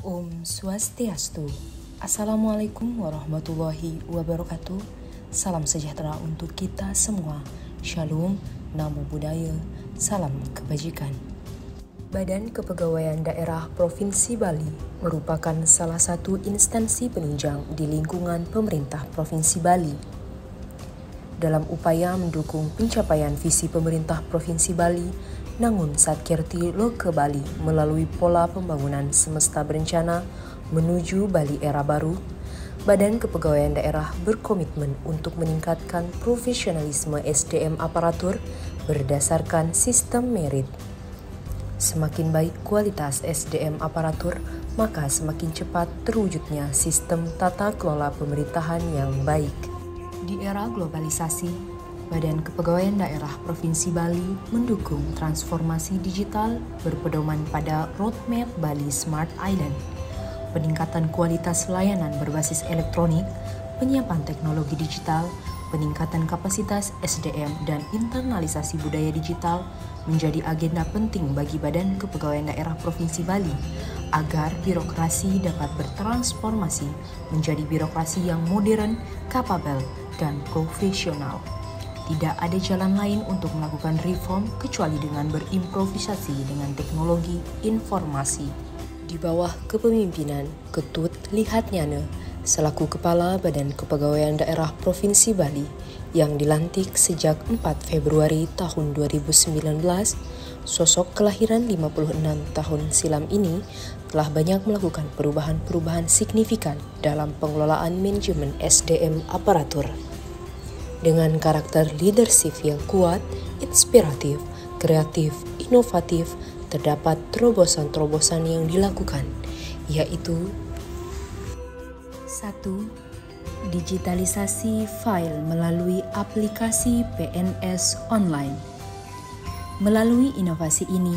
Om Swastiastu. Assalamualaikum warahmatullahi wabarakatuh. Salam sejahtera untuk kita semua. Shalom, namo buddhaya, salam kebajikan. Badan Kepegawaian Daerah Provinsi Bali merupakan salah satu instansi penunjang di lingkungan pemerintah Provinsi Bali. Dalam upaya mendukung pencapaian visi pemerintah Provinsi Bali, Nangun Satkirti Loke Bali melalui pola pembangunan semesta berencana menuju Bali era baru, Badan Kepegawaian Daerah berkomitmen untuk meningkatkan profesionalisme SDM aparatur berdasarkan sistem merit. Semakin baik kualitas SDM aparatur, maka semakin cepat terwujudnya sistem tata kelola pemerintahan yang baik. Di era globalisasi, Badan Kepegawaian Daerah Provinsi Bali mendukung transformasi digital berpedoman pada Roadmap Bali Smart Island, peningkatan kualitas layanan berbasis elektronik, penyiapan teknologi digital, peningkatan kapasitas SDM, dan internalisasi budaya digital menjadi agenda penting bagi Badan Kepegawaian Daerah Provinsi Bali agar birokrasi dapat bertransformasi menjadi birokrasi yang modern, kapabel, dan profesional. Tidak ada jalan lain untuk melakukan reform kecuali dengan berimprovisasi dengan teknologi informasi. Di bawah kepemimpinan Ketut Lihatnyana selaku Kepala Badan Kepegawaian Daerah Provinsi Bali yang dilantik sejak 4 Februari tahun 2019, sosok kelahiran 56 tahun silam ini telah banyak melakukan perubahan-perubahan signifikan dalam pengelolaan manajemen SDM aparatur. Dengan karakter leadership yang kuat, inspiratif, kreatif, inovatif, terdapat terobosan-terobosan yang dilakukan, yaitu 1. Digitalisasi file melalui aplikasi PNS online. Melalui inovasi ini,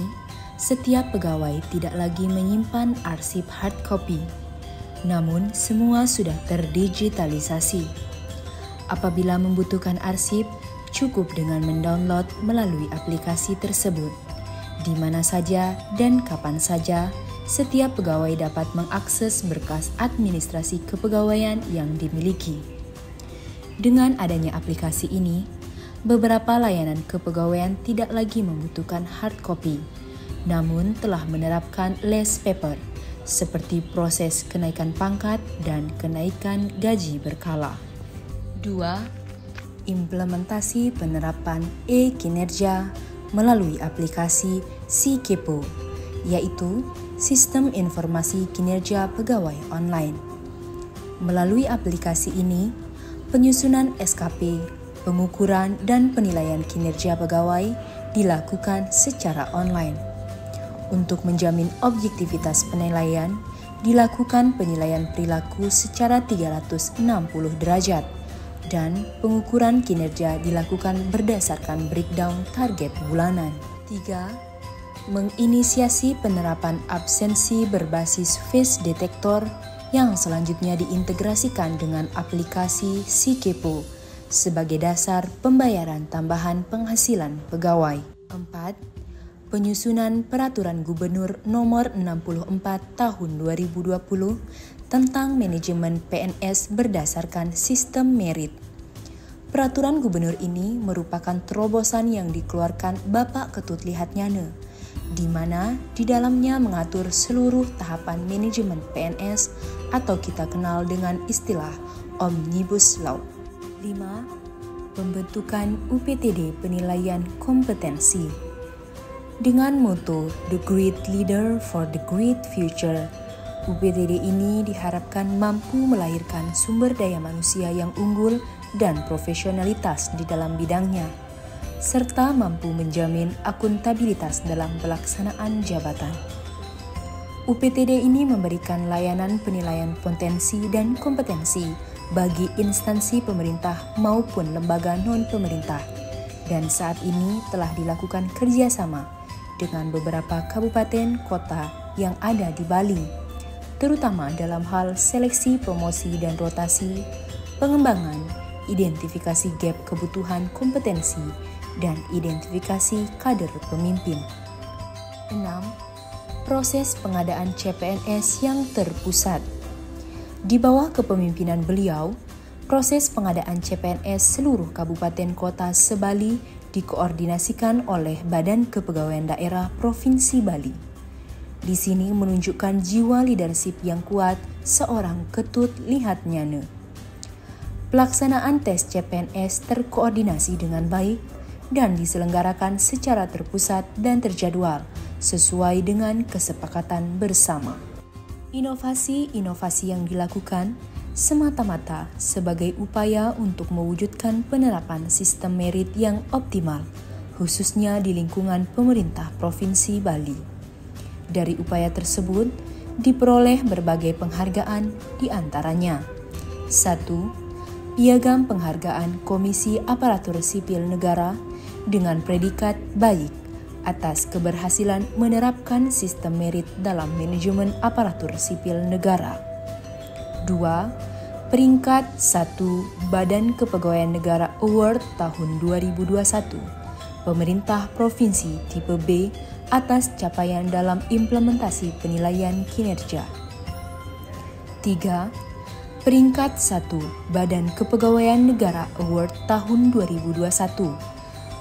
setiap pegawai tidak lagi menyimpan arsip hard copy, namun semua sudah terdigitalisasi. Apabila membutuhkan arsip, cukup dengan mendownload melalui aplikasi tersebut. Di mana saja dan kapan saja, setiap pegawai dapat mengakses berkas administrasi kepegawaian yang dimiliki. Dengan adanya aplikasi ini, beberapa layanan kepegawaian tidak lagi membutuhkan hard copy, namun telah menerapkan less paper, seperti proses kenaikan pangkat dan kenaikan gaji berkala. 2. Implementasi penerapan e-kinerja melalui aplikasi SiKepo, yaitu Sistem Informasi Kinerja Pegawai Online. Melalui aplikasi ini, penyusunan SKP, pengukuran dan penilaian kinerja pegawai dilakukan secara online. Untuk menjamin objektivitas penilaian, dilakukan penilaian perilaku secara 360 derajat. Dan pengukuran kinerja dilakukan berdasarkan breakdown target bulanan. 3. Menginisiasi penerapan absensi berbasis face detector yang selanjutnya diintegrasikan dengan aplikasi SiKepo sebagai dasar pembayaran tambahan penghasilan pegawai. 4. Penyusunan Peraturan Gubernur Nomor 64 Tahun 2020 tentang manajemen PNS berdasarkan sistem merit. Peraturan gubernur ini merupakan terobosan yang dikeluarkan Bapak Ketut Lihatnyana, di mana di dalamnya mengatur seluruh tahapan manajemen PNS atau kita kenal dengan istilah Omnibus Law. 5. Pembentukan UPTD penilaian kompetensi. Dengan moto The Great Leader for the Great Future, UPTD ini diharapkan mampu melahirkan sumber daya manusia yang unggul dan profesionalitas di dalam bidangnya, serta mampu menjamin akuntabilitas dalam pelaksanaan jabatan. UPTD ini memberikan layanan penilaian potensi dan kompetensi bagi instansi pemerintah maupun lembaga non-pemerintah, dan saat ini telah dilakukan kerjasama dengan beberapa kabupaten kota yang ada di Bali, terutama dalam hal seleksi, promosi, dan rotasi, pengembangan, identifikasi gap kebutuhan kompetensi, dan identifikasi kader pemimpin. 6. proses pengadaan CPNS yang terpusat. Di bawah kepemimpinan beliau, proses pengadaan CPNS seluruh kabupaten kota se-Bali dikoordinasikan oleh Badan Kepegawaian Daerah Provinsi Bali. Di sini menunjukkan jiwa leadership yang kuat seorang Ketut Lihat Nyana. Pelaksanaan tes CPNS terkoordinasi dengan baik dan diselenggarakan secara terpusat dan terjadwal sesuai dengan kesepakatan bersama. Inovasi-inovasi yang dilakukan semata-mata sebagai upaya untuk mewujudkan penerapan sistem merit yang optimal, khususnya di lingkungan pemerintah Provinsi Bali. Dari upaya tersebut, diperoleh berbagai penghargaan di antaranya. 1. Piagam Penghargaan Komisi Aparatur Sipil Negara dengan predikat baik atas keberhasilan menerapkan sistem merit dalam manajemen aparatur sipil negara. 2. Peringkat 1 Badan Kepegawaian Negara Award tahun 2021. Pemerintah Provinsi Tipe B atas capaian dalam implementasi penilaian kinerja. 3. Peringkat 1 Badan Kepegawaian Negara Award tahun 2021.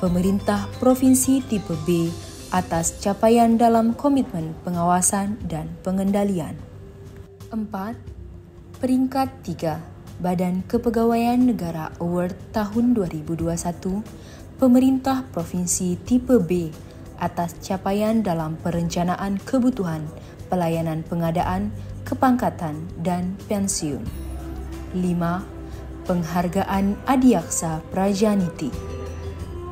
Pemerintah Provinsi Tipe B atas capaian dalam komitmen pengawasan dan pengendalian. 4. Peringkat 3 Badan Kepegawaian Negara Award tahun 2021. Pemerintah Provinsi Tipe B atas capaian dalam perencanaan kebutuhan pelayanan pengadaan, kepangkatan, dan pensiun. 5. Penghargaan Adiaksa Prajaniti.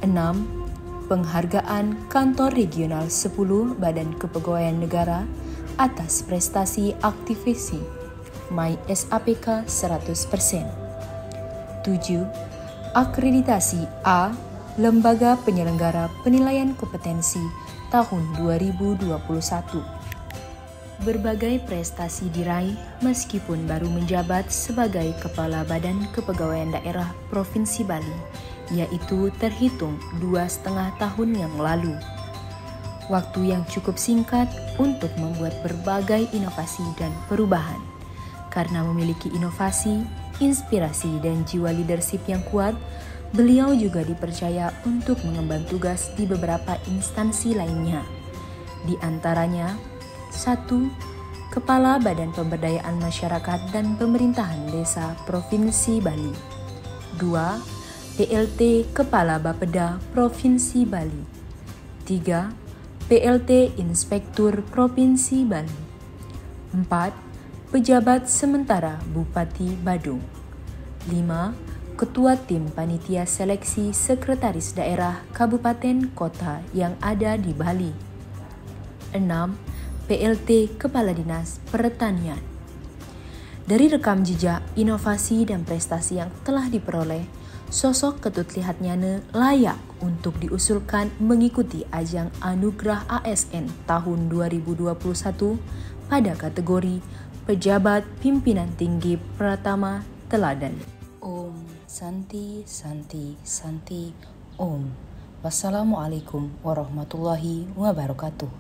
6. Penghargaan Kantor Regional 10 Badan Kepegawaian Negara atas prestasi aktivasi My SAPK 100%. 7. Akreditasi A Lembaga Penyelenggara Penilaian Kompetensi tahun 2021. Berbagai prestasi diraih meskipun baru menjabat sebagai Kepala Badan Kepegawaian Daerah Provinsi Bali, yaitu terhitung 2,5 tahun yang lalu. Waktu yang cukup singkat untuk membuat berbagai inovasi dan perubahan. Karena memiliki inovasi, inspirasi, dan jiwa leadership yang kuat, beliau juga dipercaya untuk mengemban tugas di beberapa instansi lainnya. Di antaranya, 1. Kepala Badan Pemberdayaan Masyarakat dan Pemerintahan Desa Provinsi Bali. 2. PLT Kepala Bapeda Provinsi Bali. 3. PLT Inspektur Provinsi Bali. 4. Pejabat Sementara Bupati Badung. 5. Ketua Tim Panitia Seleksi Sekretaris Daerah Kabupaten Kota yang ada di Bali. 6. PLT Kepala Dinas Pertanian. Dari rekam jejak, inovasi dan prestasi yang telah diperoleh, sosok Ketut Lihat Nyana layak untuk diusulkan mengikuti ajang Anugerah ASN tahun 2021 pada kategori Pejabat Pimpinan Tinggi Pratama Teladan. Om Santi Santi Santi Om. Wassalamualaikum warahmatullahi wabarakatuh.